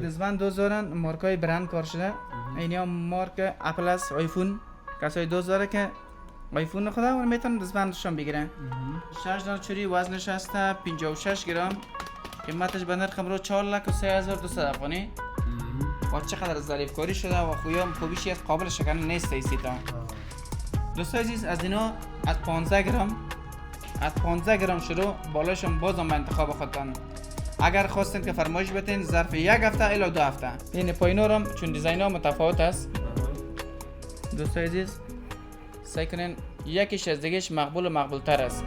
دزبان 2000 مارکای برند کار شده. اینیا مارک اپل است، آیفون. کسای 2000 که آیفون خدا اون میتونن دزبانشون بگیرن. 6 دانه چوری وزنش هست 56 گرم. قیمتش به نرخ رو 4,03,200 افغانی. و چقدر ظریف کاری شده و خوبیش از قابل شکن نیست ایسیتا. دوستای عزیز از اینا از 15 گرم شروع بالاشون بازم به انتخاب خودتان. اگر خواستین که فرمایش بتین ظرف یک هفته الی 2 هفته. این پایینو هم چون دیزاین ها متفاوت است. دوستای عزیز سعی کنین یکیش از دیگهش مقبول تر است.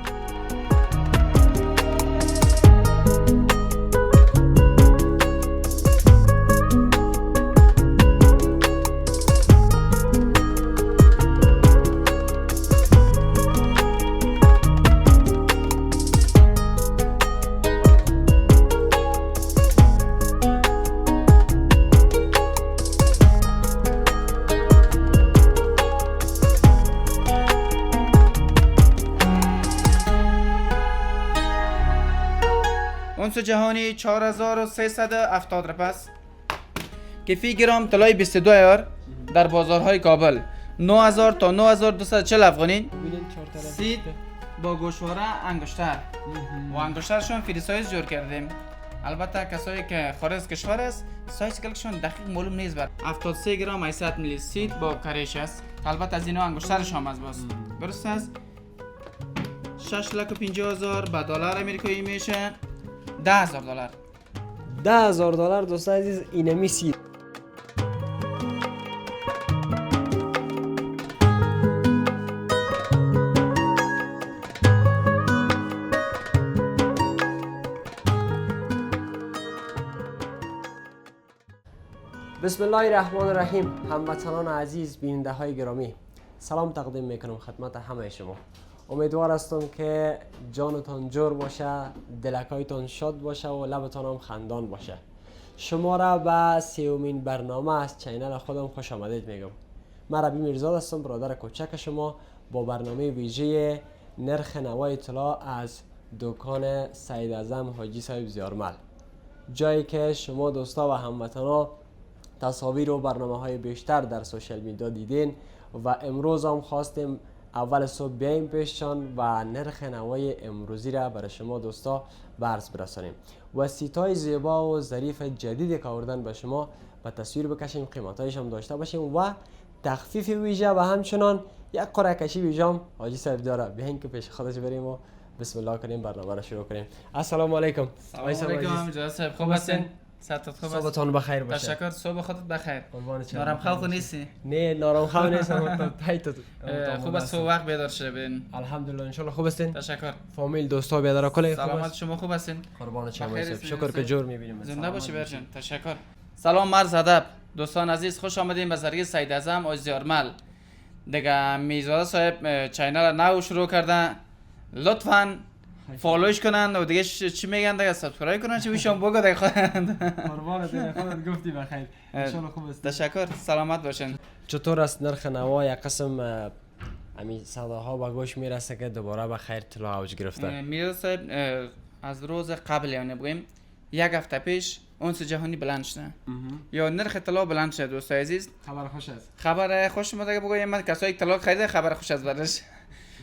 اونس جهانی 4370 رپس که فی گرم طلای 22 در بازارهای کابل 9000 تا 9240 افغانی. سید با گوشواره انگشتر و انگشترشون فری سایز جور کردیم. البته کسایی که خارج کشور است سایز کلشون دقیق معلوم نیست. بر 73 گرم 800 میلی سید با کریش است. البته از اینا انگشترش هم از باز درست است. 6,50,000 به دلار امریکایی میشه. $10,000. $10,000 دوستان عزیز اینمی سید. بسم الله الرحمن الرحیم. هموطنان عزیز، بیننده های گرامی، سلام تقدیم میکنم خدمت همه شما. امیدوار هستم که جانتان جور باشه، دلکایتان شاد باشه و لبتان هم خندان باشه. شما را به 30مین برنامه از چینل خودم خوش آمدید میگم. من ربی میرزاد هستم، برادر کوچک شما، با برنامه ویژه نرخ نوای طلا از دکان سید اعظم حاجی صاحب زیارمل، جایی که شما دوستا و هموطنا تصاویر و برنامه های بیشتر در سوشل میدیا دیدین و امروز هم خواستیم اول صبح بیایم پیششان و نرخ نوای امروزی را برای شما دوستا برس برسانیم و سیتای زیبا و ظریف جدیدی که آوردن به شما به تصویر بکشیم، قیمتایش هم داشته باشیم و تخفیف ویژه و همچنان یک قرعه کشی ویژه هم حاجی صاحب داره. بیاین که پیش خودش بریم و بسم الله کنیم برنامه را شروع کنیم. السلام علیکم. سلام علیکم جناب صاحب، خوب هستین؟ صبحتون بخیر باشه. تشکر. صبح خودت بخیر. نارم خواب نیستی؟ نه نارم خواب نیستم. خوب است صبح وقت بیدار شدین. الحمدلله ان شاء الله خوب هستین. تشکر. فامیل دوستا بیدار کل سلامت شما خوب هستین؟ قربان شما صاحب. شکر که جور میبینیم. زنده باشی برجن. تشکر. سلام عرض ادب دوستان عزیز، خوش آمدین به زرگی سید اعظم حاجی زیارمل. دیگه میرزا صاحب چینل نو شروع کردن، لطفاً فالوش کنن و دیگه چی میگن دیگه سابسکرایب کنن، چی میشم بگو دیگه قربان خودت گفتی بخیر. ان شاء الله خوب است. تشکر. سلامت باشین. چطور است نرخ نوا؟ یک قسم امی صداها به گوش میرسه که دوباره به خیر طلا اوج گرفته. میرزا صاحب از روز قبل یعنی بگیم یک هفته پیش اونس جهانی بلند شده یا نرخ طلا بلند شده. دوستای عزیز خبر خوش است. خبر خوش ما دیگه بگویم، من کسایی طلا خریده خبر خوش است برش.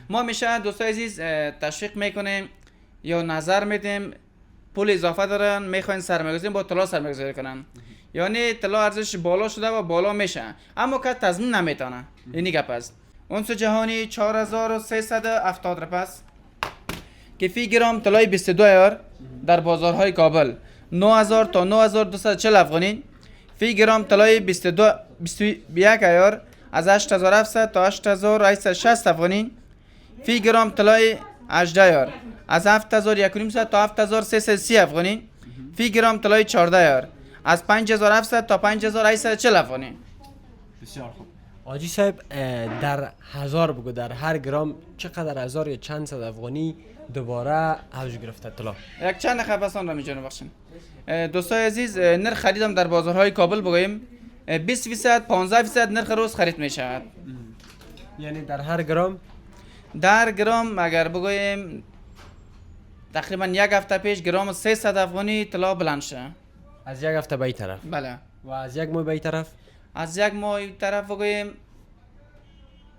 ما میشه دوستای عزیز تشویق میکنیم یا نظر میدیم پول اضافه دارن میخواین سرمایه‌گذاری با طلا سرمایه‌گذاری کنن، یعنی طلا ارزش بالا شده و بالا میشه اما که تضمین نمیتونه. اینی گپ است. اونس جهانی 4370 رپس که فی گرم طلای 22 در بازارهای کابل 9000 تا 9240 افغانی. فی گرم طلای 21 از 8700 تا 8860 افغانی. فی گرم طلای 18 از 7100 تا 7330 افغانی. فی گرم طلای 14 از 5700 تا 5840 افغانی. بسیار خوب. حاجی صاحب در هزار بگو، در هر گرم چقدر هزار یا چند صد افغانی دوباره اوج گرفته طلا؟ یک چند خبرسان را میجونم بخشیم. دوستای عزیز نرخ خریدم در بازارهای کابل بگویم 20% 15% نرخ روز خرید میشود. یعنی در هر گرم در گرم اگر بگویم تقریبا یک هفته پیش گرم 300 افغانی طلا بلند شده. از یک هفته به این طرف بله. و از یک ماه به این طرف از یک ماه این طرف بگوییم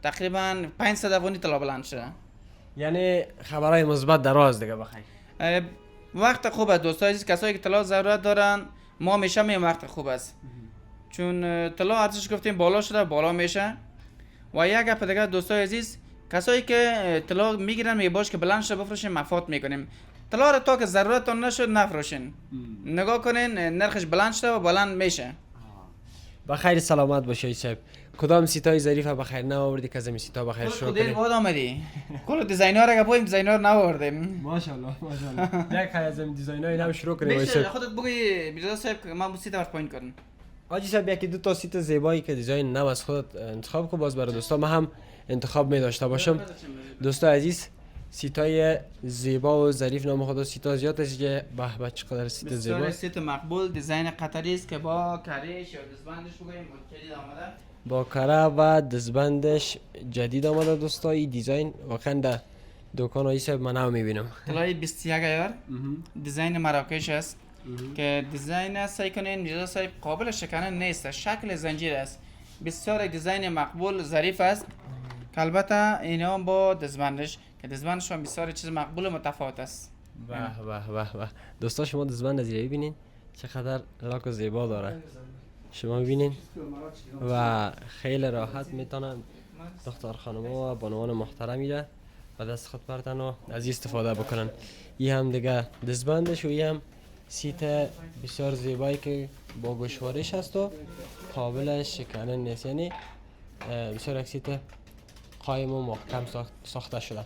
تقریبا 500 افغانی طلا بلند شده. یعنی خبرهای مثبت دراز دیگه بخیر. وقت خوب است دوستای عزیز، کسایی که طلا ضرورت دارن ما میشه می وقت خوب است، چون طلا ارزش گفتیم بالا شده، بالا میشه. و یک گپ دیگه دوستای عزیز، کسایی که طلا میگیرن میگه باش که بلند شه بفروشین، مفاد میکنیم. طلا را تا که ضرورتتون نشد نفروشین. نگاه کنین نرخش بلند شده و بلند میشه. بخیر سلامت باشه صاحب. کدام سیتای ظریف بخیر نآوردی که زمین سیتا بخیر شروع خودت کنیم؟ بود آمدی. کل دیزاینر را گفتیم دیزاینر نآوردیم. ماشاءالله ماشاءالله. یک از زمین دیزاینای نام شروع کنیم میشه صاحب. خودت بگوی میرزا صاحب که من سیت ورک پوینت کنم. آجی صاحب یکی دو تا سیت زیبایی که دیزاین نو از خودت انتخاب کن، باز برای دوستا من هم انتخاب می داشته باشم. دوستا عزیز سیتای زیبا و ظریف نام خدا سیتا زیاد است که به به چقدر سیت بسیار زیبا. سیت مقبول دیزاین قطری است که با کریش یا دستبندش بگوییم جدید آمده. با کره و دستبندش جدید آمده دوستا. این دیزاین واقعا در دکان های صاحب من هم میبینم. طلای 21 ایار دیزاین مراکش است که دیزاین سعی کنین میرزا صاحب قابل شکنن نیست، شکل زنجیر است. بسیار یک دیزاین مقبول ظریف است که البته اینا با دستبندش که دستبندش هم بسیار چیز مقبول و متفاوت است. به به به به دوستا شما دستبند از ببینین چقدر لاک و زیبا داره. شما ببینین و خیلی راحت میتونن دختر خانم‌ها و بانوان محترمی را به دست خود بردن و از این استفاده بکنن. این هم دیگه دستبندش و این هم سیت بسیار زیبایی که با گوشوارش هست و قابل شکنن نیست، یعنی بسیار یک سیت قایم و محکم ساخته شده.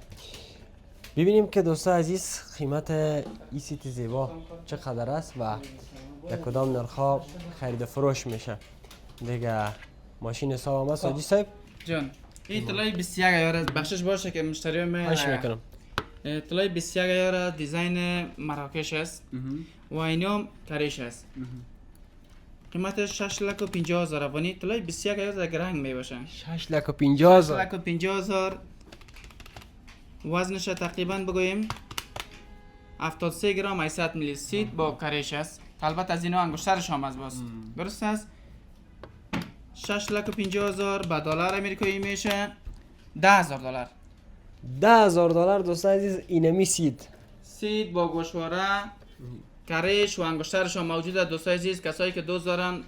ببینیم که دوستا عزیز قیمت این سیت زیبا چقدر است و در کدام نرخ خرید و فروش میشه. دیگه ماشین حساب هم ساجی صاحب جان این طلای 21 ایار است، بخشش باشه که مشتری من خواهش میکنم. طلای 21 ایار است، دیزاین مراکش است و اینم کریش است. قیمتش 6,50,000 افغانی. طلای 21 ایار در رنگ می باشه. 6,50,000. 6,50,000 وزنش تقریبا بگوییم 73 گرم 800 میلی سیت با کریش است. البته از اینا انگشترش هم از باز درست است. 6,50,000 به دلار امریکایی میشه 10,000 دلار. 10,000 دلار دوستا عزیز اینمی سیت با گوشواره کریش و انگشترش هم موجوده. دوستا عزیز کسایی که دوست دارن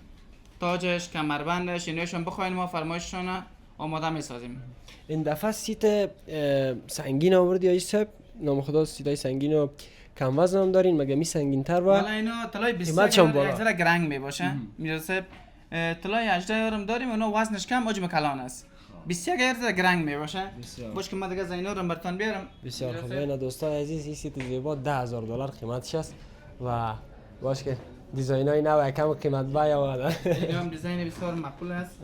تاجش کمربندش ایناشون بخواین ما فرمایششون آماده میسازیم. این دفعه سیت سنگین آوردی آیش صاحب؟ نام خدا سیتای سنگین و کم وزن هم دارین مگه می سنگین تر و والا اینا طلای 20 یک ذره گرنگ می باشه. میرسه طلای 18 یارم داریم اونا وزنش کم حجم کلان است. 21 ذره گرنگ می باشه. باش که من دیگه زینا رو برتون بیارم. بسیار خوب. اینا دوستان عزیز این سیت زیبا 10,000 دلار قیمتش است و باش که دیزاینای نو کم قیمت بای آمده. اینا هم دیزاین بسیار مقبول است.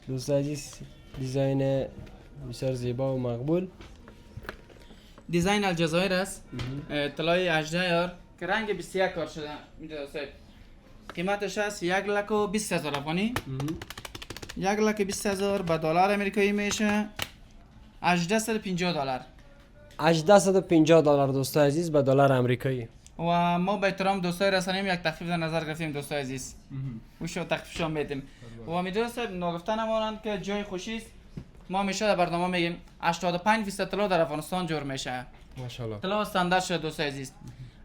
دوستان عزیز دیزاین بسیار زیبا و مقبول. دیزاین الجزایر است. طلای 18 یار که رنگ 21 کار شده. میدونید قیمتش است 1,20,000 افغانی. 1,20,000 به دلار امریکایی میشه 1850 دلار. 1850 دلار دوستان عزیز به دلار امریکایی. و ما به احترام دوستای رسانه‌ام یک تخفیف در نظر گرفتیم دوستای عزیز. وشو تخفیفشون میدیم. و میدونید نگفتن امانند که جای خوشی است. ما میشه در برنامه میگیم 85% طلا در افغانستان جور میشه. ماشاءالله. طلا استاندارد شده دوستای عزیز.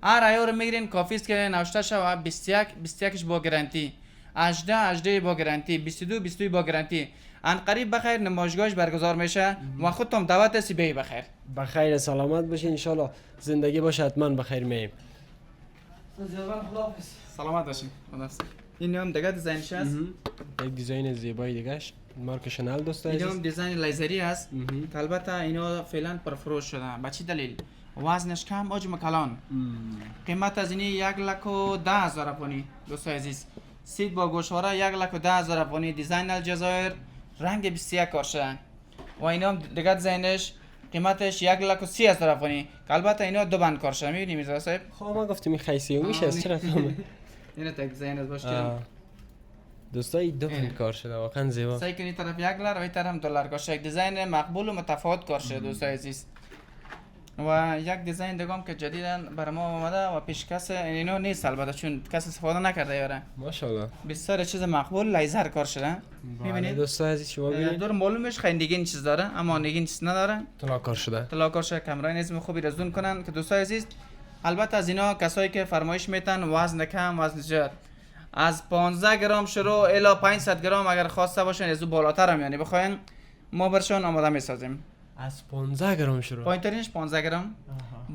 هر ایار میگیرین کافی است که نوشته شه 21 با گارانتی، 18 با گارانتی، 22 با گارانتی. ان قریب بخیر نمایشگاهش برگزار میشه و خودتون دعوت هستی بی بخیر. بخیر سلامت باشین ان شاء الله زندگی باشه حتما بخیر میم. سلامت باشین. این هم دیگه دیزاینش است. یک دیزاین زیبایی دیگهش مارک شنل دوست این عزیز. هم دیزاین لیزری است که البته اینا فعلا پرفروش شده. به چی دلیل؟ وزنش کم حجم کلان. قیمت از اینی 1,10,000 افغانی دوستای عزیز. سیت با گوشواره 1,10,000 افغانی. دیزاین الجزایر رنگ 21 کار شده و اینا هم دیگه دیزاینش قیمتش 1,30,000 افغانی که البته اینا دو بند کار شده. می‌بینی میرزا صاحب؟ خب ما گفتیم خیسی و میشه چرا کامه. اینا تک دیزاین از باش که دوستای دو بند کار شده واقعا زیبا. سعی کنید طرف $1 و این طرف $1 کار شده. دیزاین مقبول و متفاوت کار شده دوستای عزیز. و یک دیزاین دیگه که جدیدن بر ما آمده و پیشکس اینو نیست البته چون کس استفاده نکرده یاره. ماشاءالله. بسیار چیز مقبول لیزر کار شده. میبینید دوستان عزیز شما ببینید دور معلومش خیلی نگین چیز داره اما نگین چیز نداره. طلا کار شده. طلا کار شده کامرای نظم خوبی رزون کنن که دوستان عزیز البته از اینا کسایی که فرمایش میتن وزن کم وزن زیاد از 15 گرم شروع الی 500 گرم اگر خواسته باشن از بالاتر هم یعنی بخواین ما برشون آماده میسازیم. از 15 گرم شروع. پایینترینش 15 گرم.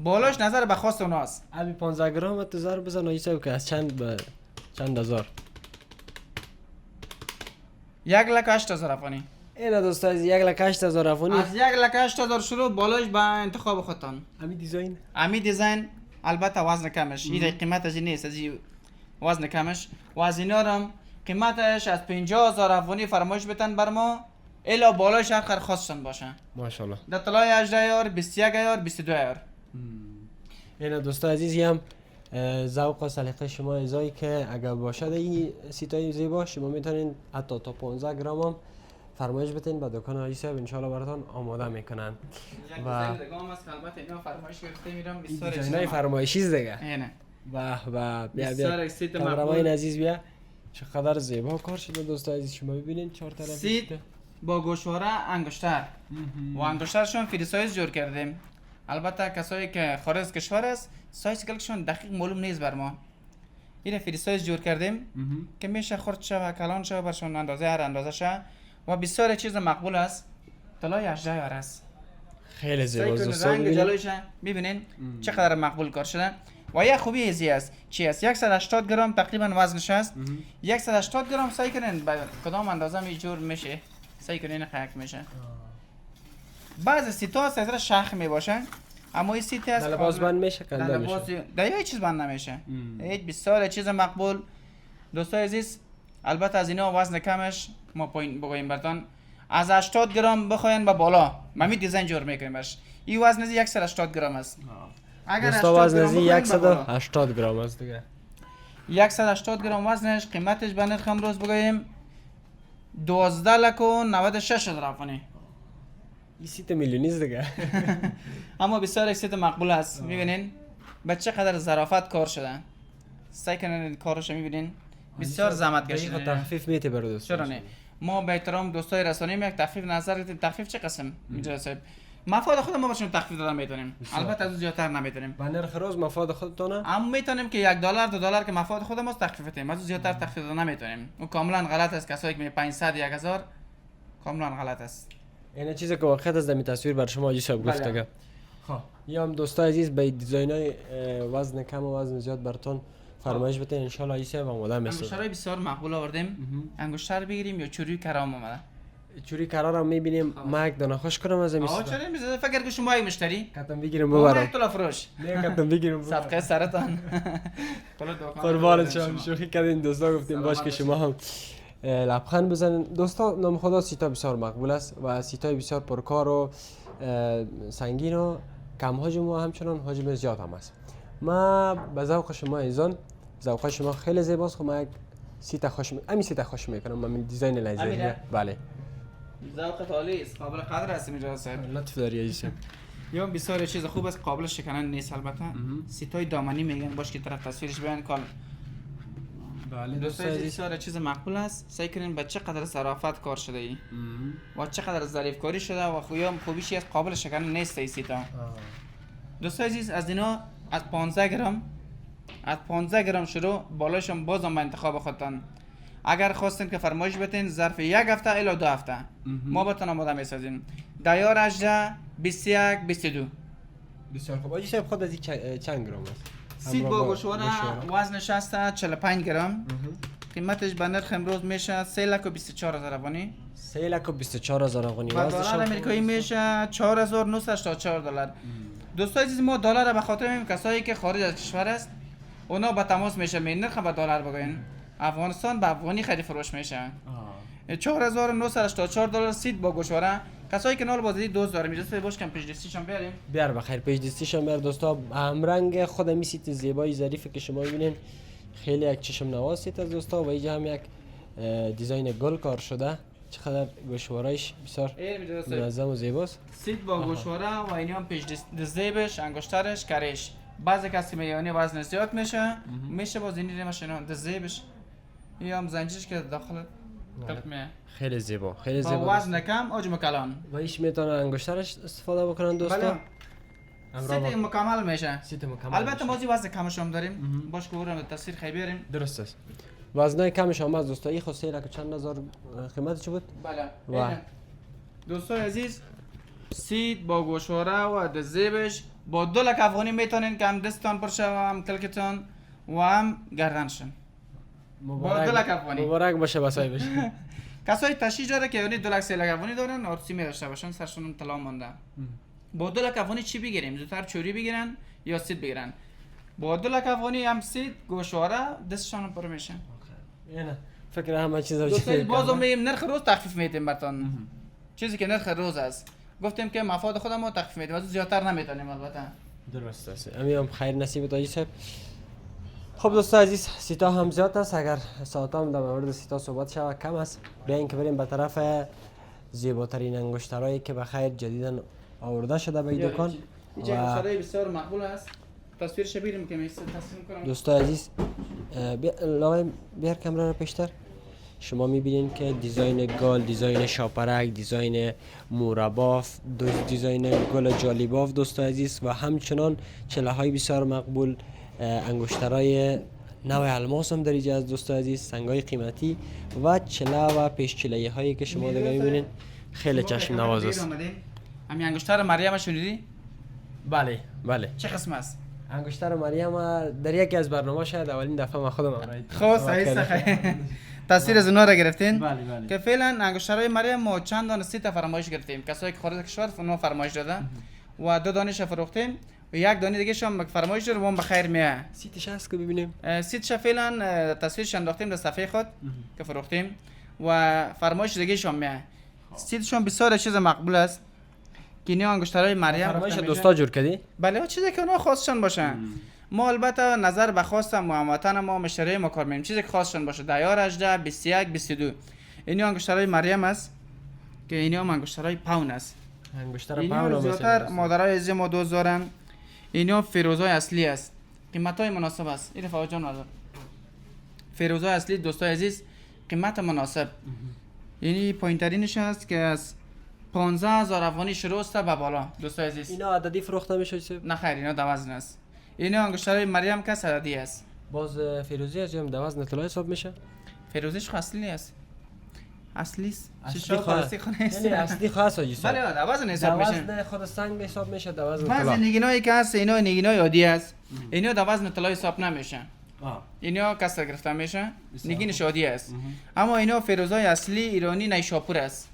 بالاش نظر به خواست اوناست. ابی 15 گرم تو زار بزن ایسا که از چند به چند هزار. 1,08,000 افغانی. اینا دوستا از 1,08,000 افغانی. از 1,08,000 شروع بالاش به انتخاب خودتان. امی دیزاین. امی دیزاین البته وزن کمش. این قیمتش نیست از وزن کمش. و از اینا هم قیمتش از 50,000 افغانی فرمایش بتن بر ما الا بالاش هر خواستن باشه. ماشاءالله. در طلای 18,000 21,000 22,000. اینا دوستا عزیزی هم ذوق و سلیقه شما ازایی که اگر باشد این سیتای زیبا شما میتونین حتی تا 15 گرم هم فرمایش بتین به دکان آقای صاحب ان شاءالله براتون آماده میکنن. و دیگه هم است البته اینا فرمایش گرفته میرم بسیار دیزاینای فرمایشی دیگه. اینه. و بسیار سیت مقبول. کامرامین عزیز بیا چقدر زیبا کار شده دوستا عزیز شما ببینید چهار طرف سیت با گوشواره انگشتر و انگشترشون فری سایز جور کردیم. البته کسایی که خارج از کشور است سایز کلشون دقیق معلوم نیست بر ما. این فری سایز جور کردیم که میشه خرد شه و کلان شه برشون اندازه هر اندازه شه و بسیار چیز مقبول است. طلای 18,000 است. خیلی زیبا دوستا رنگ ببینید. جلویش میبینین چقدر مقبول کار شده و یک خوبی ازی است چی است 180 گرم تقریبا وزنش است. 180 گرم سعی کنین به کدام اندازه می جور میشه سعی کنین خاک میشه. بعضی سیتا سایز شخ می باشه اما این سیت است لباس بند میشه کنده میشه. در هیچ چیز بند نمیشه. هیچ بسیار چیز مقبول دوستای عزیز. البته از اینا وزن کمش ما پایین بگوییم براتون از 80 گرم بخواین به بالا ما می دیزاین جور میکنیم باش. این وزن 180 گرم است. اگر دوستا وزن بخواین به بالا. 180 گرم است دیگه. 180 گرم وزنش قیمتش به نرخ امروز بگوییم 12,96,000 افغانی. این سیت میلیونی است دیگه. اما بسیار یک سیت مقبول است. میبینین به چقدر ظرافت کار شده. سعی کنین کارش میبینین بسیار زحمت کشیده. تخفیف میته برای دوستا. چرا نه؟ ما به احترام دوستای رسانه یک تخفیف نظر بدیم. تخفیف چه قسم؟ میجا صاحب مفاد خود ما بهشون تخفیف دادن میتونیم. البته از زیادتر نمیتونیم. با نرخ روز مفاد خودتونه؟ اما میتونیم که $1 $2 که مفاد خود ماست تخفیف بدیم. از زیادتر تخفیف دادن نمیتونیم. و کاملا غلط است. کسایی که می 500 1000 کاملا غلط است. این چیزی که واقعیت از دمی تصویر بر شما حاجی صاحب گفت دیگه. خب یا هم دوستا عزیز به دیزاینای وزن کم و وزن زیاد براتون فرمایش بتین ان شاء الله حاجی صاحب آماده میشه. انگشترای بسیار مقبول آوردیم. انگشتر بگیریم یا چوری کرام اومده. چوری قرار هم میبینیم ما یک دانه خوش کنم از آها امیسی. چرا میزه فکر که شما یک مشتری؟ کتم بگیرم ببرم. ببرم. طلا فروش. نه کتم بگیرم ببرم. صدقه سرتان. قربان شما شوخی کردین دوستا گفتیم باش که شما هم لبخند بزنین. دوستا نام خدا سیتا بسیار مقبول است و سیتای بسیار پرکار و سنگین و کم حجم و همچنان حجم زیاد هم است. ما به ذوق شما ایزان ذوق شما خیلی زیباست. خب ما یک سیتا خوش همین سیتا خوش میکنم من دیزاین لیزری. بله ذوق عالی است قابل قدر است میجا صاحب. لطف داری عزیزم. یا بسیار چیز خوب است قابل شکنن نیست البته. سیتای دامنی میگن باش که طرف تصویرش بیان کال. بله دوستان بسیار چیز مقبول است. سعی کنین به چقدر ظرافت کار شده ای و چقدر ظریف کاری شده و خوبیش از قابل شکنن نیست این سیتا. دوستان عزیز از اینا از 15 گرم شروع بالاشون بازم به انتخاب خودتان. اگر خواستین که فرمایش بتین ظرف یک هفته الی 2 هفته ما بهتون آماده میسازیم. دیار 18 21 22 بسیار خوب. آجی صاحب خود از این چند گرم است؟ سیت با گوشواره وزنش است 45 گرم. قیمتش به نرخ امروز میشه 3,24,000 افغانی. 3,24,000 افغانی. با دلار امریکایی میشه 4,984 دلار. دوستان عزیز ما دلار به خاطر این کسایی که خارج از کشور است اونا با تماس میشه می نرخ به دلار بگوین. افغانستان به افغانی خرید فروش میشه. 4,984 دلار سیت با گوشواره. کسایی که نال بازدید دوست داره میرسه باش کم پیج دستیشون بیاریم. بیار بخیر پیج دستیشون بیار دوستا. هم رنگ خود می سیت زیبایی ظریفی که شما میبینین خیلی یک چشم نواز سیت از دوستا و اینجا هم یک دیزاین گل کار شده چقدر گوشوارایش بسیار منظم و زیباست. سید با گوشواره و اینی هم پیش دزدیبش، انگشترش، کریش. بعضی کسی میگه وزن زیاد میشه باز اینی ماشینا دزدیبش. این هم زنجیرش که داخل قلب میه. خیلی زیبا، خیلی زیبا. با وزن کم حجم کلان. و ایش میتونه انگشترش استفاده بکنن دوستا. سیت مکمل میشه. سیت مکمل. البته ما وزن کمش هم داریم. باش که برام تصویر خیلی بیاریم. درست است. وزنای کمش هم از دوستا. این خود سیل چند هزار قیمتش بود؟ بله. و دوستای عزیز سید با گوشواره و دزیبش با 2 لک افغانی میتونین که هم دستان پرشه و هم کلکتان و هم گردنشن. با 2 لک افغانی. مبارک باشه بسای بشه. کسایی تشییع داره که یعنی 2 لک 3 لک افغانی دارن آرسی می داشته باشن سرشون طلا مونده. با 2 لک افغانی چی بگیریم؟ زودتر چوری بگیرن یا سید بگیرن. با 2 لک افغانی هم سید گوشواره دستشان پر میشه. نه فکر همه چیزا دوستای بازم میگیم نرخ روز تخفیف میدیم براتون. چیزی که نرخ روز است. گفتیم که مفاد خودمو تخفیف میدیم. از زیادتر نمیتونیم البته. درست است. امیم خیر نصیب تاجی صاحب. خب دوستان عزیز سیتا هم زیاد است. اگر ساعت هم در مورد سیتا صحبت شود کم است. بیاین که بریم به طرف زیباترین انگشترایی که بخیر جدیداً آورده شده به این دکان. این انگشترای بسیار مقبول است. تصویرش بگیریم که میشه تصمیم کنم. دوستان عزیز بیار کامera رو پیشتر. شما میبینین که دیزاین گال، دیزاین شاپرک، دیزاین مورباف، دیزاین گل جالیباف دوستان عزیز و همچنان چله های بسیار مقبول، انگشترهای نوع الماس هم در اینجا از دوستان عزیز، سنگای قیمتی و چله و پیش چله هایی که شما دیگه میبینین خیلی چشم نواز است. همین انگشتر مریم شنیدی؟ بله بله. چه قسم است؟ انگشتر مریم در یکی از برنامه شاید اولین دفعه ما خودم آورد. خب صحیح. تصویر از اونها را گرفتین؟ بله بله. که فعلا انگشترهای مریم ما چند دانه 3 تا فرمایش گرفتیم. کسایی که خارج کشور اونها فرمایش داده و 2 دانش فروختیم و 1 دانه دیگه شما فرمایش داره و بخیر میه. سیتش هست که ببینیم. سیتش فعلا تصویرش انداختیم در صفحه خود که فروختیم و فرمایش دیگه شما میه. سیتشون بسیار چیز مقبول است. که اینا انگشترهای مریم فرمایش دوستا جور کردی؟ بله چیزی که اونها خاصشون باشه. ما البته نظر به خواست هموطن ما مشتری ما کار می‌کنیم. چیزی که خاصشون باشه 10 18 21 22 اینا انگشترهای مریم است که اینا هم انگشترهای پاون است. انگشتر اینا پاون زیادتر مادرای از ما دوزارن. اینا فیروزای اصلی است. قیمتای مناسب است. این رفاقت جان نداره. فیروزای اصلی دوستای عزیز قیمت مناسب. یعنی پایین‌ترینش است که از 15000 افغانی شروع است به بالا دوستای عزیز. اینا عددی فروخته میشه چه؟ نه خیر اینا دوازن است. اینا انگشترهای مریم که عددی است. باز فیروزی از جام دوازن طلا حساب میشه؟ فیروزیش اصلی است. اصلی است. اصلی یعنی اصلی خاص است. بله دوازن حساب میشه. دوازن خود سنگ حساب میشه دوازن طلا. بعضی نگینایی که هست اینا نگینای عادی است. اینا دوازن طلا حساب نمیشه. اینا کسر گرفته میشه. نگینش عادی است. اما اینا فیروزای اصلی ایرانی نیشاپور است.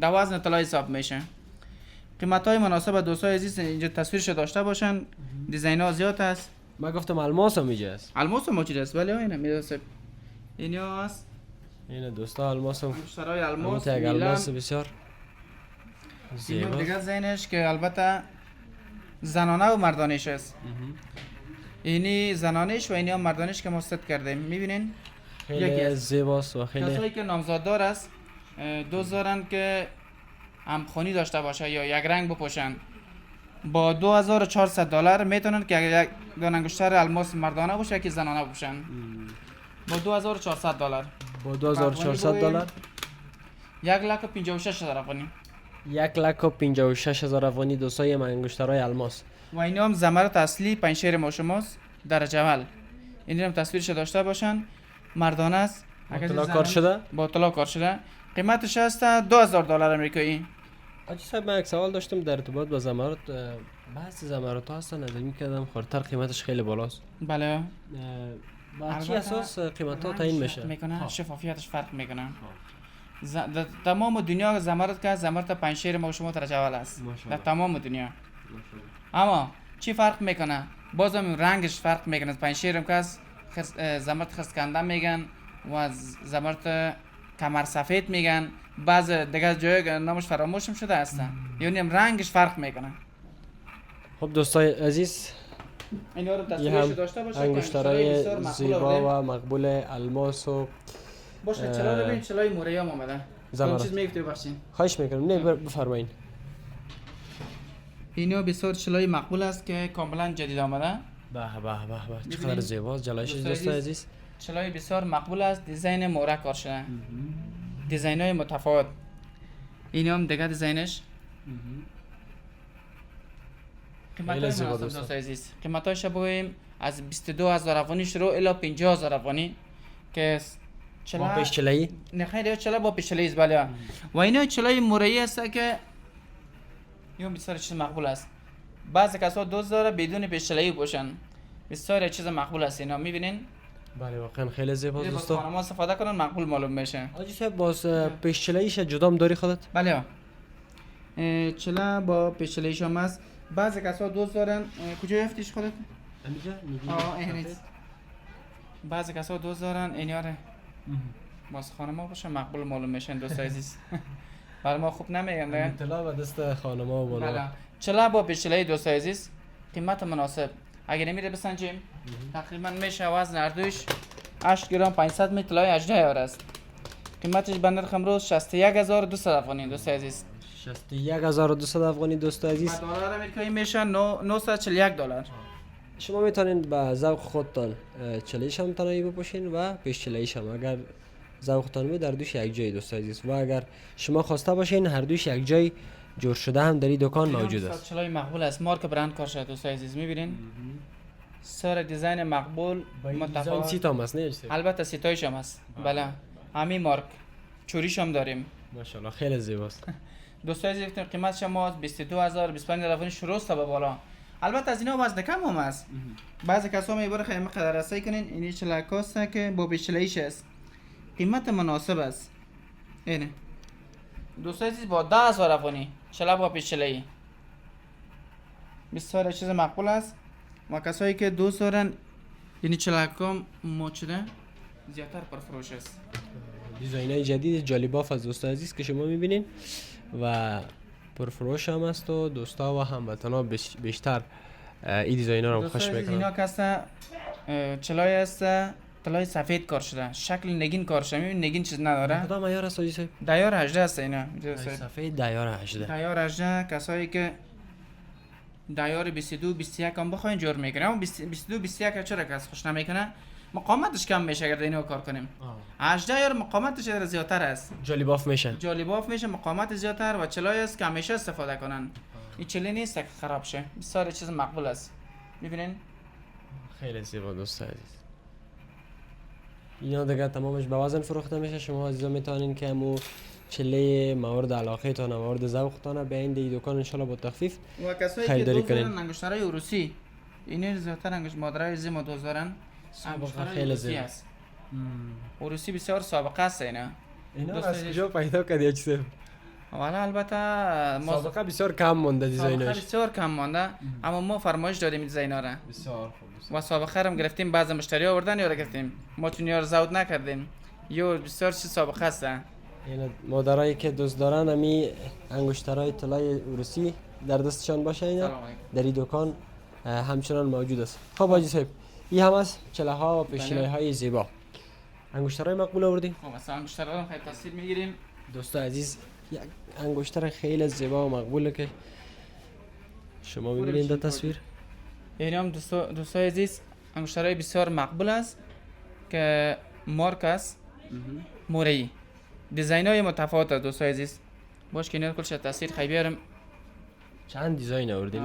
دوازن طلا حساب میشه. قیمت‌های مناسب دوستای عزیز اینجا تصویرش داشته باشن. دیزاین‌ها زیاد است. ما گفتم الماس هم اینجا است. الماس هم موجود است ولی اینا میرسه. اینا است. اینا دوستا الماس هم. انگشترهای الماس. الماس بسیار اینا زیبا. دیگه زینش که البته زنانه و مردانش است. اینی زنانش و اینی هم مردانش که ما ست کردیم. می‌بینین؟ خیلی زیباست و خیلی کسایی که نامزاددار است دوزارن که همخوانی داشته باشه یا یک رنگ بپوشن با $2400 میتونن که یک دونه انگشتر الماس مردانه باشه که زنانه بپوشن با $2400 با $2400 1,56,000 افغانی 1,56,000 افغانی دوستای انگشترهای الماس و اینا هم زمرت اصلی پنشیر ما شماست درجه اول. این هم تصویرش داشته باشن مردانه است با طلا کار شده قیمتش هست $2,000 آمریکایی. آجی صاحب من یک سوال داشتم در ارتباط با زمرد. بعضی زمرد ها هستن ازم میکردم خورتر قیمتش خیلی بالاست. بله با چی اساس قیمت ها تعیین میشه؟ میکنه شفافیتش فرق میکنه. تمام دنیا زمرد که زمرد پنشیر ما شما درجه اول است در تمام دنیا. اما چی فرق میکنه؟ بازم رنگش فرق میکنه. پنشیرم که از زمرد خرسکنده میگن و زمرد کمر سفید میگن. بعض دیگه جای نامش فراموشم شده هستن. یعنی رنگش فرق میکنه. خب دوستای عزیز اینا رو تصویرش داشته باشه انگشترهای زیبا و مقبول الماس و باشه چلا ببین چلای موریا هم آمده. زمرد. چیز میگفتی ببخشید. خواهش میکنم نه بفرمایید. اینو بسیار چلای مقبول است که کاملا جدید آمده. به به به چقدر می‌بینید؟ زیباست جلایش دوستان دوستان عزیز. چلای بسیار مقبول است، دیزاین مورا کار شده. دیزاین های متفاوت. این هم دیگه دیزاینش. قیمت‌های زیبا مناسب دوستان. دوست عزیز. قیمت‌هاش بگوییم از 22,000 افغانی شروع الی 50,000 افغانی که با پیش چلایی نه خیلی چلا با پیشلی است بله. و اینا چلای مورایی است که یون بسیار چیز مقبول است. بعضی کسا دوست داره بدون پیشلی باشن. بسیار چیز مقبول است اینا میبینین. بله واقعا خیلی زیباست با دوستان. خانم استفاده کنن مقبول معلوم میشه. آجی صاحب باز پیش چلاییش جدام داری خودت؟ بله. چلا با پیشلیش هم است. بعضی کسا دوست دارن کجا یافتیش خودت؟ اینجا اینیت. بعضی کسا دوست دارن اینیاره. باز خانم ها باشه مقبول معلوم میشن دوست عزیز. برای ما خوب نمیگن نه؟ اطلاع به دست خانما و بله. بالا. چلا با پیشلی دوست عزیز قیمت مناسب. اگر نمیره بسنجیم تقریبا میشه وزن اردوش 8 گرم 500 میلی طلای 18 یار است. قیمتش به نرخ امروز 61,200 افغانی دوست عزیز. 61,200 افغانی دوست عزیز. و دلار آمریکایی میشه 941 دلار. شما میتونید به ذوق خودتان چلیش هم تنهایی بپوشین و پیش چلیش هم اگر ذوقتان می در دوش یک جای دوست عزیز و اگر شما خواسته باشین هر دوش یک جای جور شده هم در این دکان موجود است. چلای مقبول است مارک برند کار شده دوست عزیز میبینین سر دیزاین مقبول دیزاین متفاوت سیت هم است نه؟ البته سیتایش هم است بله همین مارک چوریش هم داریم ماشاءالله خیلی زیباست. دوست عزیز قیمتش ما از 22,000 25,000 افغانی شروع است تا به بالا. البته از اینا وزن کم هم است. بعضی کسا میبره خیلی مقدار رسایی کنین اینی چلاکاسته که با بیشتلیش است. قیمت مناسب است. اینه. دوست عزیز با 10,000 افغانی چلا با پیشلی. بسیار چیز مقبول است. و کسایی که دوست دارن یعنی چلاکام موچده زیادتر پرفروش است. دیزاینای جدید جالباف از دوست عزیز که شما میبینین و پرفروش هم است و دوستا و هموطنا بیشتر این دیزاینا رو خوش میکنن. اینا کاسته چلای است طلای سفید کار شده شکل نگین کار شده میبینید نگین چیز نداره کدام عیار است آجی صاحب؟ دیار 18 است اینا سفید دیار 18. دیار 18 کسایی که دیار 22 21 هم بخواین جور میکنه اما 22 21 چرا کس خوش نمیکنه مقامتش کم میشه اگر اینو کار کنیم 18 یار مقامتش در زیادتر است جالباف میشه جالباف میشه مقامت زیادتر و چلای است که همیشه استفاده کنن این چلی نیست که خراب شه بسیار چیز مقبول است میبینین خیلی زیبا دوست عزیز. اینا دیگه تمامش به وزن فروخته میشه. شما عزیزا میتونین که مو چله مورد علاقه تان مورد ذوق تان به این دکان ان شاء الله با تخفیف و کسایی که خریداری دوست دارن کنین. انگشترهای روسی اینه زیادتر انگشت مادرای زیم دوست دارن انگشترهای خیلی روسی زیبا. است روسی بسیار سابقه است اینا اینا دوست از عزیز. کجا پیدا کردی چیزه؟ والا البته ما سابقه بسیار کم مونده سابقه دیزاینش. بسیار کم مانده اما ما فرمایش دادیم دیزاینا را بسیار خوب. و سابقه هم گرفتیم بعضی مشتری آوردن یا را گرفتیم ما چون یار زود نکردیم یو بسیار چیز سابقه است یعنی مادرایی که دوست دارن امی انگشترهای طلای روسی در دستشان باشه اینا سلام علیکم. در این دکان همچنان موجود است. خب حاجی صاحب این هم از چله ها و پیشلی های زیبا. انگشترهای مقبول آوردین؟ خب مثلا انگشترها خیلی تصویر میگیریم دوست عزیز یک انگشتر خیلی زیبا و مقبوله که شما میبینید در تصویر. یعنی هم دوستای عزیز انگشترهای بسیار مقبول است که مارک است مورئی دیزاین های متفاوت است دوستای عزیز باش که اینا کلش تصویر خیلی بیارم چند دیزاین آوردین؟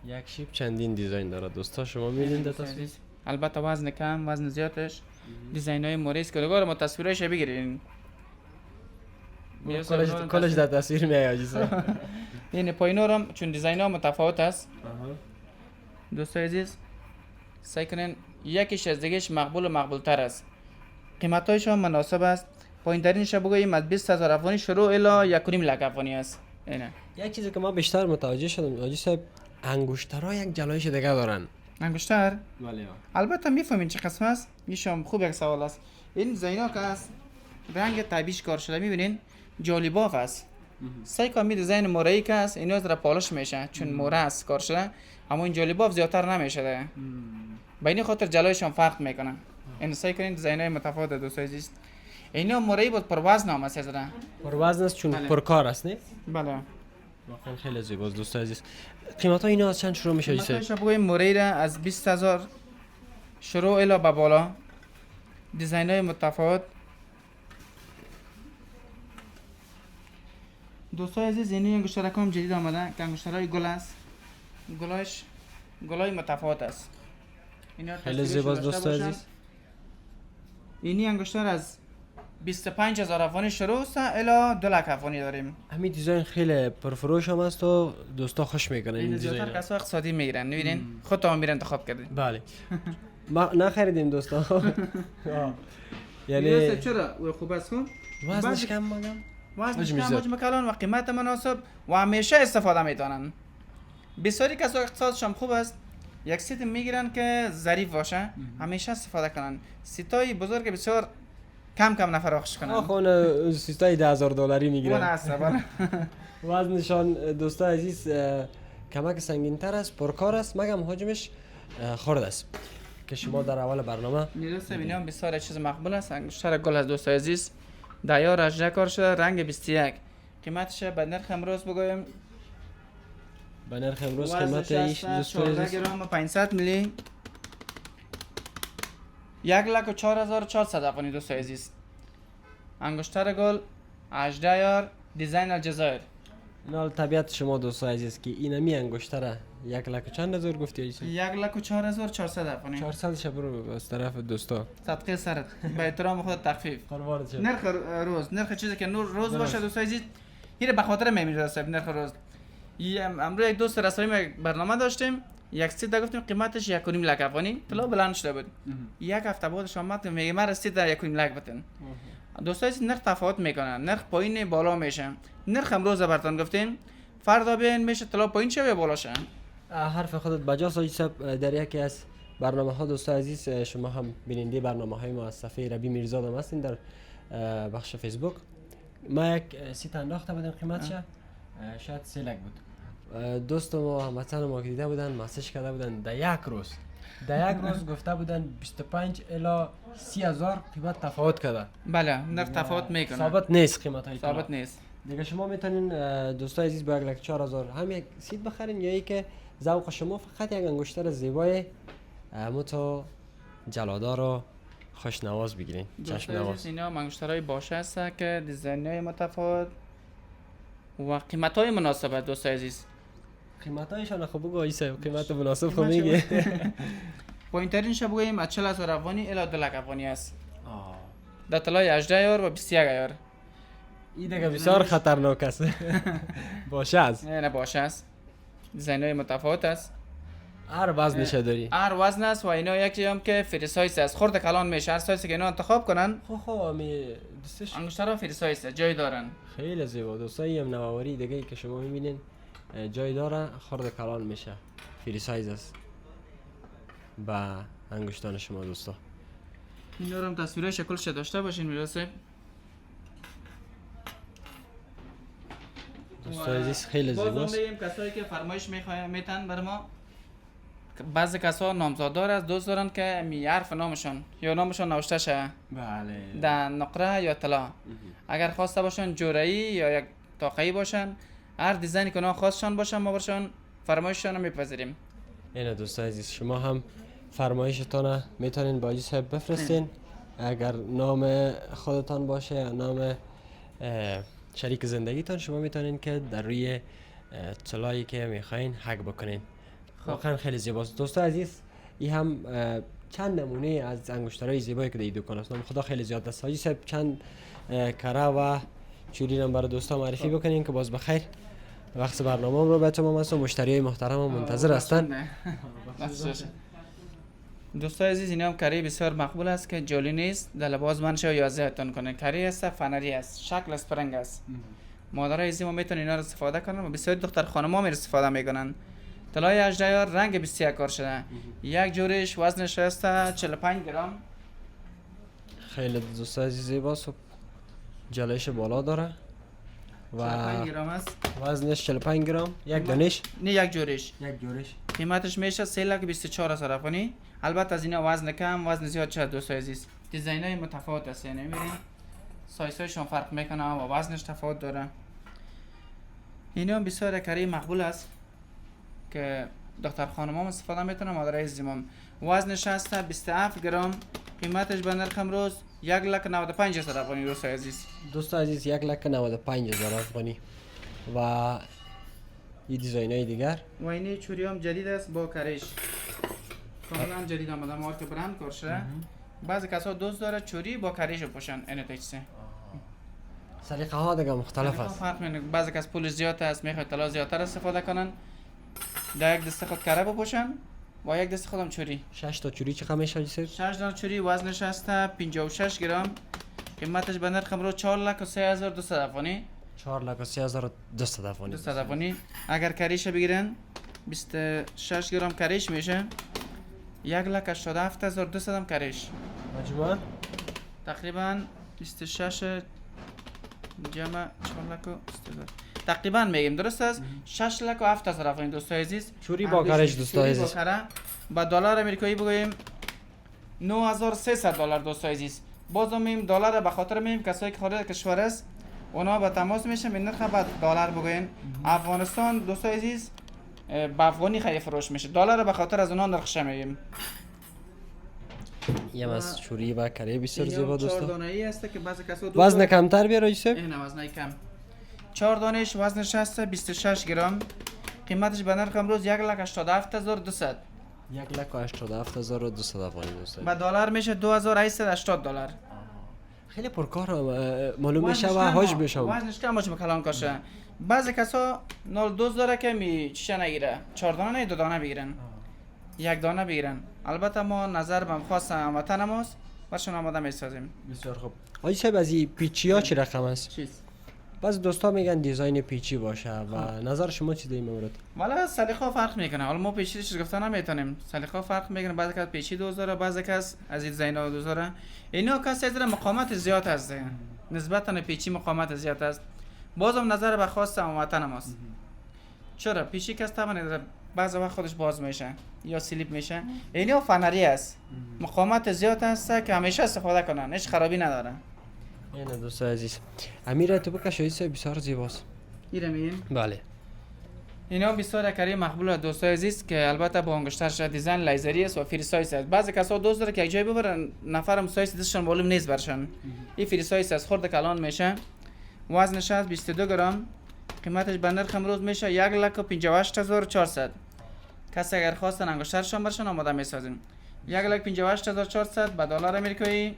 یک شیپ چندین دیزاین داره دوستا شما میبینید در تصویر. البته وزن کم وزن زیادش دیزاین های مورئی است که دوباره ما تصویرش بگیریم کلش در تصویر میاد حاجی صاحب. این پایینا هم چون دیزاین ها متفاوت است دوستای عزیز سعی کنین یکیش از دیگهش مقبول و مقبول تر است قیمتایش هم مناسب است پایین ترینش بگوییم از 20,000 افغانی شروع الی 1.5 لک افغانی است اینه یک چیزی که ما بیشتر متوجه شدم حاجی صاحب انگشترها یک جلایش دیگه دارن. انگشتر بله. البته میفهمین چه قسم است میشم خوب یک سوال است این دیزاینا که است رنگ طبیعیش کار شده میبینین جالباف است سعی کنید دیزاین مورایی که است اینو از را پالش میشه چون موره است کار شده اما این جالباف زیادتر نمیشه به این خاطر جلایش هم فرق میکنه این سعی کنید دیزاینای متفاوت دوستای عزیز اینا مرئی بود پر وزن هم است زدن. پر وزن است چون بله. پر کار است نه؟ بله. واقعا خیلی زیباست دوستان عزیز. قیمت ها اینا از چند شروع میشه ایسا؟ مثلا بگویم مرئی را از 20000 شروع الی به بالا. دیزاین های متفاوت. دوستان عزیز اینی انگشترک هم جدید آمده که انگشترهای گل است. گلای متفاوت است. اینا خیلی زیباست دوستان عزیز. اینی انگشتر از 25000 افغانی شروع است الی 2 لک افغانی داریم. همین دیزاین خیلی پرفروش هم است و دوستا خوش میکنن این این دیزاین. زیادتر کسا اقتصادی میگیرن میبینین خودتون میرن انتخاب کردین. بله. ما نخریدیم دوستا. یعنی چرا و خوب است خب وزنش کم مگم؟ وزنش کم حجم کلان و قیمت مناسب و همیشه استفاده میتونن. بسیاری کسا اقتصادشان خوب است یک سیت میگیرن که ظریف باشه همیشه استفاده کنن. سیتای بزرگ بسیار کم نفر آخش کنن. اون سیستای $10,000 میگیرن. اون هست بله. وزنشان دوستا عزیز کمک سنگین تر است، پرکار است، مگم حجمش خرد است که شما در اول برنامه میرسه ببینیم بسیار چیز مقبول است. انگشتر گل از دوست عزیز دیار 18 کار شده رنگ 21 قیمتش به نرخ امروز بگویم به نرخ امروز قیمت ایش دوست عزیز 14 گرم و 500 میلی 1,04,400 افغانی دوست عزیز. انگشتر گل 18 یار دیزاین الجزایر. نال طبیعت شما دوستا عزیز که اینمی انگشتره 1,00,000 چند هزار گفتی ایش؟ 1,04,400 افغانی. 400 شبرو از طرف دوستا. صدقه سرت به احترام خود تخفیف. قربانت شم. نرخ روز نرخ چیزی که نور روز باشه دوست عزیز این به خاطر میمیره صاحب نرخ روز. امروز یک دوست رسانه‌ای برنامه داشتیم یک سیت گفتیم قیمتش 1.5 لک افغانی طلا بلند شده بود. یک هفته بعدش آمد میگه من رسید در 1.5 لک بتن. دوستای نرخ تفاوت میکنن نرخ پایین بالا میشه. نرخ امروز براتون گفتیم فردا بیاین میشه طلا پایین شه یا بالا شه. حرف خودت بجاست آجی صاحب در یکی از برنامه ها دوستا عزیز شما هم بیننده برنامه های ما از صفحه ربی میرزاد هم هستین در بخش فیسبوک. ما یک سیت انداخته بودیم قیمتش شاید 3 لک بود. دوست ما هموطن ما که دیده بودن مسیج کرده بودن در یک روز گفته بودن 25 الی 30,000 قیمت تفاوت کرده. بله نرخ تفاوت میکنه. ثابت نیست قیمت های ثابت نیست. دیگه شما میتونین دوستای عزیز با 1,04,000 هم یک سیت بخرین یا ای که ذوق شما فقط یک انگشتر زیبای متو جلادار و خوشنواز بگیرین. چشم نواز. اینا انگشترهای باشه است که دیزاین‌های متفاوت و قیمت‌های مناسب دوستای عزیز. قیمتایشان خب بگو ایسا قیمت مناسب خب میگه. پایین‌ترینش بگوییم از 40,000 افغانی الی 2 لک افغانی است. در طلای 18 یار و 21 یار. این دیگه بسیار خطرناک است. باشه است. نه باشه است. دیزاین‌های متفاوت است. هر وزنش داری. هر وزن است و اینا یکی هم که فری سایز است. خرد کلان میشه هر سایزی که اینا انتخاب کنن. خو می دوستش انگشترها فری سایز است جای دارن. خیلی زیبا دوستایی هم نوآوری دیگه ای که شما میبینین جای داره خرد کلان میشه. فری سایز است. با انگشتان شما دوستا. این رو هم تصویرهای شکلش داشته باشین میرسه. دوستای عزیز خیلی زیباست. بازم بگیم کسایی که فرمایش میتن بر ما بعضی کسا نامزاددار از دوست دارن که می حرف نامشون یا نامشون نوشته شه. بله. در نقره یا طلا. اگر خواسته باشن جورایی یا یک تاقه‌ای باشن هر دیزاینی که اونا خواستشان باشن ما برشان فرمایششان رو میپذیریم. اینه دوستای عزیز شما هم فرمایشتان میتونین با آجی صاحب بفرستین. اگر نام خودتان باشه یا نام شریک زندگیتان شما میتونین که در روی طلایی که میخواین حق بکنین. واقعا خیلی زیباست دوستای عزیز. این هم چند نمونه از انگشترهای زیبایی که در دکان است. نام خدا خیلی زیاد است. حاجی صاحب چند کره و چوری رو برای دوستا معرفی بکنین که باز بخیر. وقت برنامه رو به تمام است و مشتریای محترم هم منتظر هستن. دوستای عزیز اینا هم کره بسیار مقبول است که جولی نیست در لباس منشه یا اذیتتون کنه. کره است فنری است شکل اسپرنگ است. مادرای عزیز ما میتونن اینا رو استفاده کنن و بسیار دختر خانم‌ها می استفاده میکنن. طلای 18 یار رنگ 21 کار شده. یک جورش وزنش است 45 گرم. خیلی دوستای عزیز زیباست و جلایش بالا داره و 45 گرم است. وزنش 45 گرم. یک دانش نه یک جورش. یک جورش قیمتش میشه 3,24,000 افغانی. البته از اینا وزن کم وزن زیاد شد دوستای عزیز. دیزاینای متفاوت است یعنی میبینید سایزشون فرق میکنه و وزنش تفاوت داره. اینا هم بسیار کره مقبول است که دختر خانم هم استفاده میتونه. مادر عزیزم وزنش هست 27 گرم، قیمتش به نرخ امروز 1,95,000 افغانی. دوست عزیز دوست عزیز 1,95,000 افغانی. و این دیزاین های دیگر و اینی چوری هم جدید است با کریش، کاملا جدید آمده، مارک برند کار شده. بعضی کسا دوست داره چوری با کریش پوشن. این تکسه سلیقه ها دیگه مختلف است. فرق میکنه. بعضی کس پول زیاد است میخواد طلا زیادتر استفاده کنن، در یک دست خود کره بپوشن و یک دست خودم چوری. 6 تا چوری چقدر میشه حاجی صاحب؟ 6 دانه چوری وزنش هست 56 گرم، قیمتش به نرخ امروز 4,03,200 افغانی. 4,03,200 افغانی. 200 افغانی. اگر کریش بگیرن 26 گرم کریش میشه 1,87,200 هم کریش. مجموعه تقریبا 26 جمع 4,000 تقریبا میگیم درست است 6,07,000 افغانی. دوستای عزیز چوری با کریش دوستای چوری با عزیز. کره با دلار امریکایی بگوییم 9,300 دلار. دوستای عزیز بازم میم دلار به خاطر میم کسایی که خارج کشور است اونا با تماس میشن به نرخ بعد دلار بگوین. افغانستان دوستای عزیز با افغانی خیلی فروش میشه، دلار به خاطر از اونا نرخش میگیم. یم از چوری با کره بسیار زیبا 4 دوستا. دانه ای است که بعضی کسا وزن کمتر بیار حاجی صاحب. این وزن کم 4 دانش وزنش هست 26 گرم، قیمتش به نرخ امروز 1,87,200 1,87,200 افغانی دوستا. با دلار میشه 2,880 دلار. خیلی پرکار معلوم میشه و حاج بشه. وزنش کم باشه به کلان کاشه. بعضی کسا نال دوست داره که می چیشه نگیره، 4 دانه نه 2 دانه بگیرن، 1 دانه بگیرن. البته ما نظر بم خاص هموطن ماست برشون آماده میسازیم. بسیار خوب. حاجی صاحب از این پیچی ها چی رقم است؟ چیز بعضی دوستا میگن دیزاین پیچی باشه و نظر شما چی در این مورد؟ والا سلیقه فرق میکنه. حالا ما پیچیده چیز گفتن نمیتونیم، سلیقه فرق میکنه. بعضی کس پیچیده دوست داره، بعضی کس از این دیزاینا دوست داره. اینا کسی از مقامات زیاد هست، نسبتا پیچی مقامات زیاد است. بازم نظر به خاص هموطن ماست. چرا پیچی کس طبعا بعضی وقت خودش باز میشه یا سلیپ میشه. اینا فنری است، مقامات زیاد هست که همیشه استفاده کنن، هیچ خرابی نداره. اینه دوستای عزیز. امیر تو بکش حاجی صاحب بسیار زیباست. ایره میگیم بله. اینا بسیار کاری مقبول دوستای عزیز که البته با انگشتر شده دیزاین لیزری است و فری سایز است. بعضی کسا دوست داره که یک جای ببرن نفرم سایز دستشون معلوم نیست برشون. این فری سایز است، خرد کلان میشه. وزنش است 22 گرم، قیمتش به نرخ امروز میشه 1,58,400. کسی اگر خواستن انگشترشون برشون آماده میسازیم. 1,58,400 به دلار امریکایی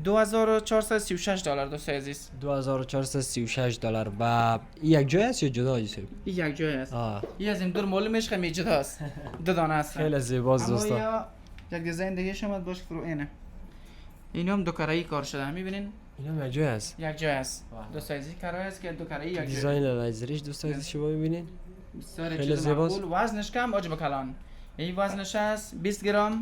2,436 دلار. دوستای عزیز 2,436 دلار. و یک جای است یا جدا حاجی صاحب؟ این یک جای است. آه. این از این دور معلوم میشه که جداست. 2 دانه است. خیلی زیباست دوستا. اما یک دیزاین دیگه شما باش فرو اینه. اینا هم دو کارایی کار شده میبینین؟ اینا یک جای است. یک جای است. دو سایزی کارایی است که دو کارایی یک جای. دیزاین لیزریش دوستای عزیز شما میبینین؟ بسیار خیلی چیز زیباست. مقبول. وزنش کم عجب کلان. این وزنش است 20 گرم،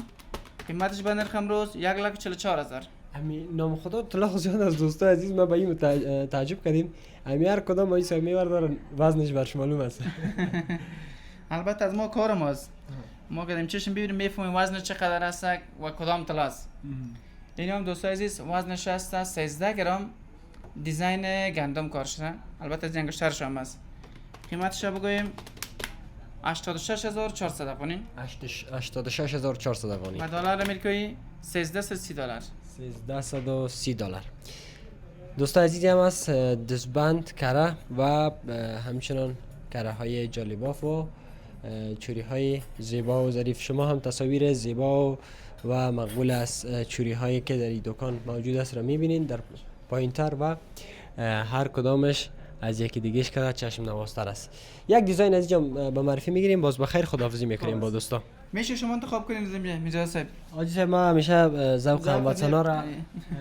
قیمتش به نرخ امروز 1,44,000. امی نام خدا طلاق زیاد از دوستای عزیز ما به این تعجب کردیم. امی هر کدام حاجی صاحب میوردن وزنش برش معلوم است. البته از ما کار ماست. ما کردیم چشم ببینیم میفهمیم وزنش چقدر است و کدام طلاست. این هم دوستای عزیز وزنش است 13 گرم، دیزاین گندم کار شده. البته از انگشترش هم است. قیمتش رو بگوییم 86,400 افغانی. 86,400 افغانی. و دلار امریکایی 1330 دلار. 1330 دلار. دوستای عزیزی هم از دستبند کره و همچنان کره های جالباف و چوری های زیبا و ظریف. شما هم تصاویر زیبا و مقبول از چوری هایی که در این دکان موجود است را میبینین در پایین تر و هر کدامش از یکی دیگهش که چشم نوازتر است. یک دیزاین از اینجا به معرفی میگیریم، باز بخیر خداحافظی میکنیم با دوستا. میشه شما انتخاب کنید زمین میجا صاحب. حاجی صاحب ما همیشه ذوق هموطنا را خب.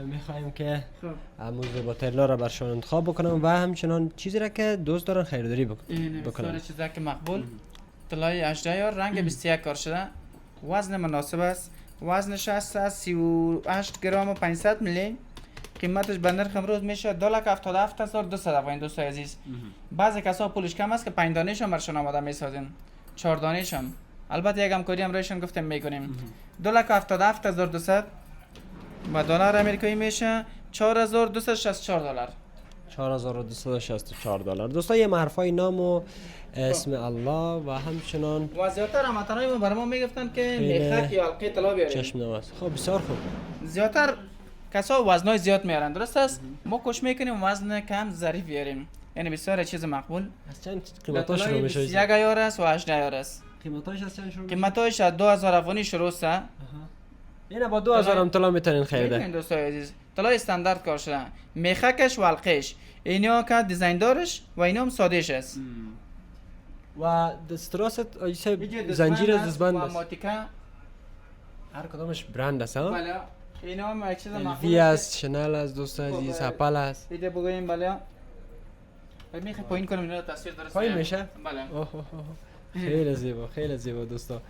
میخوایم که امروز با ترلا را برشان انتخاب بکنم و همچنان چیزی را که دوست دارن خریداری این بکنم. بسیار چیزا که مقبول. طلای 18 رنگ 21 کار شده. وزن مناسب است. وزنش است 38 گرم و 500 میلی. قیمتش به نرخ امروز میشه 2,77,200 افغانی. دوستای عزیز بعضی کسا پولش کم است که 5 دانه‌اش هم برشون آماده میسازین، 4 دانه‌اش هم. البته یک همکاری هم روشون گفتم میکنیم. 2,77,200 با دلار امریکایی میشه 4264 دلار. 4264 دلار. دوستا یه حرفای نام و اسم الله و همچنان و زیادتر هموطنای ما برای ما میگفتن که خیلی میخک یا حلقه طلا بیاریم. چشم نواز. خب بسیار خوب. زیادتر کسا وزنای زیاد میارن، درست است؟ ما کوشش میکنیم وزن کم ظریف بیاریم. یعنی بسیار چیز مقبول. از چند قیمتاش شروع میشه؟ 21 ایار است و 8 ایار است. قیمتاش از چند شروع میشه؟ قیمتاش از 2000 افغانی شروع است. اینا با 2000 هم طلا میتونین خریده. میتونین دوستای عزیز. طلای استاندارد کار شده. میخکش و حلقهش. اینا که دیزاین دارش و اینا هم سادهش است. و دستراست ایسه زنجیر دستبند و است. ماتیکا. هر کدامش برند است ها؟ بله. اینا هم چیز الوی مقبول است، شنل است، دوست عزیز، اپل است. دیگه بگوییم بله. میخه پایین کنم اینا تصویر درست. پایین میشه؟ بله. اوه اوه اوه. خیلی زیبا، خیلی زیبا دوستا.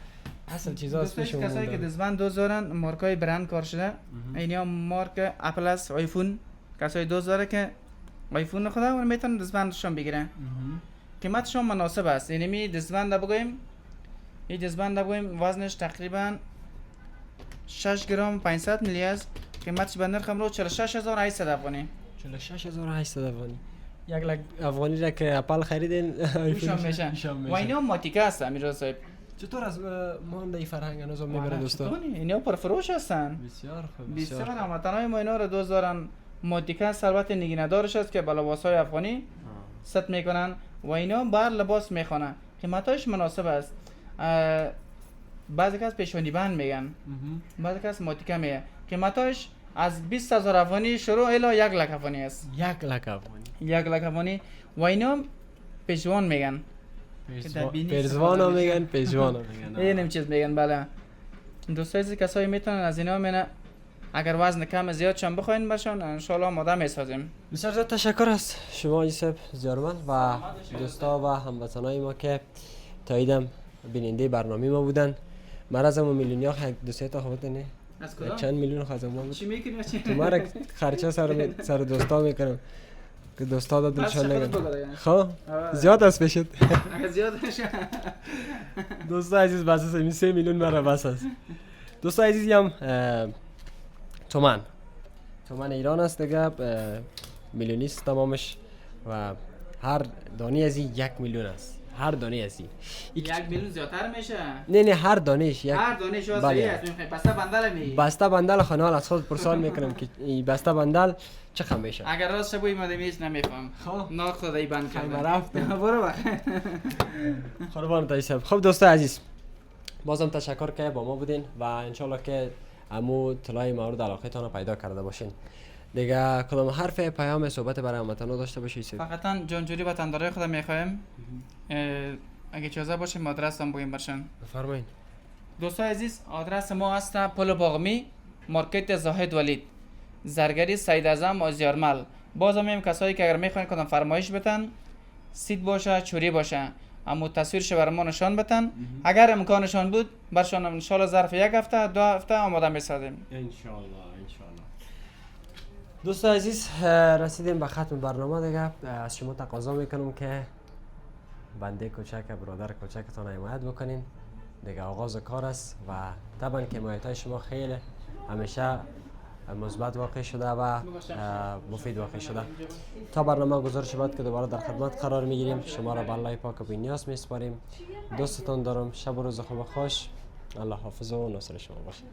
اصل چیزا دوستای اسمشون کسایی که دزبند دوست دارن مارکای برند کار شده. اینا مارک اپل است، آیفون. کسایی دوست داره که آیفون خدا اون میتونن دزبندشون بگیرن. قیمتشون مناسب است. یعنی می دزبند بگوییم این دزبند بگوییم وزنش تقریبا 6 گرم 500 میلی است. قیمتش به نرخ امروز 46800 افغانی. 46800 افغانی. یک لک افغانی را که اپل خریدین میشم میشه. و اینا ماتیکا است امیر صاحب. چطور از مانده فرهنگ هنوز هم میبره دوستا؟ اینا پرفروش هستن. بسیار خوب. بسیار هموطنای ما اینا رو دوست دارن. ماتیکا ثروت نگیندارش است که با لباسهای افغانی ست میکنن و اینا بر لباس میخوانن. قیمتاش مناسب است. بعضی کس پیشونی بند میگن. بعضی کس ماتیکا میگن. قیمتاش از 20000 افغانی شروع الی 1 لک افغانی است. 1 لک افغانی. 1 لک افغانی و اینا پیشوان میگن. پیرزوان ها میگن، پیشوان ها میگن. این چیز میگن بله. دوستای کسایی میتونن از اینا منه اگر وزن کم زیاد شون بخواین برشون ان شاء الله ماده میسازیم. بسیار زیاد تشکر است شما یوسف زیارمند و دوستا و هموطنای ما که تاییدم بیننده برنامه ما بودن. مرز ما میلیونیا دو سه تا خودت نه از کدام؟ چند میلیون خواهد ما بود. چی میکنی چی؟ تو مرا خرچه سر دوستا میکنم که دوستا دادشان نگن. خب زیاد است بشد. اگر زیاد بشه دوستا عزیز بس است 3 میلیون مرا بس است. دوستا عزیزی هم تومان ایران است دیگه میلیونیست تمامش و هر دانه از این 1 میلیون است. هر دانه از این 1 میلیون زیادتر میشه. نه هر دانش یک هر دانش از صحیح است. میخوای بسته بندل می. بسته بندل خانال از خود پرسان میکنم که این بسته بندل چقدر میشه. اگر راست شبوی مادمیش نمیفهم. خب نه خدای بند خیلی کردم. رفتم. برو بخ. قربان تایسب. خب دوستای عزیز بازم تشکر که با ما بودین و انشالله که امو طلای مورد علاقتان رو پیدا کرده باشین. دیگه کدام حرف پیام صحبت برای هموطنان داشته باشید؟ فقطا جانجوری و تنداره خدا میخوایم. اگه اجازه باشه آدرس هم بگیم برشن. بفرمایید. دوستای عزیز آدرس ما هست پل باغمی مارکت زاهد ولید زرگری سید اعظم آزیارمل. باز هم کسایی که اگر میخواین کدام فرمایش بتن سید باشه چوری باشه اما تصویرش بر ما نشان بتن اگر امکانشان بود برشان ان شاء الله ظرف 1 هفته 2 هفته آماده میسازیم ان شاء الله. دوستان عزیز رسیدیم به ختم برنامه دیگه. از شما تقاضا میکنم که بنده کوچک برادر کوچکتان حمایت بکنین. دیگه آغاز کار است و طبعا که حمایت های شما خیلی همیشه مثبت واقع شده و مفید واقع شده. تا برنامه گزارش بعد که دوباره در خدمت قرار میگیریم شما را به الله پاک و بی‌نیاز میسپاریم. دوستتان دارم. شب و روز خوب خوش. الله حافظ و ناصر شما باشه.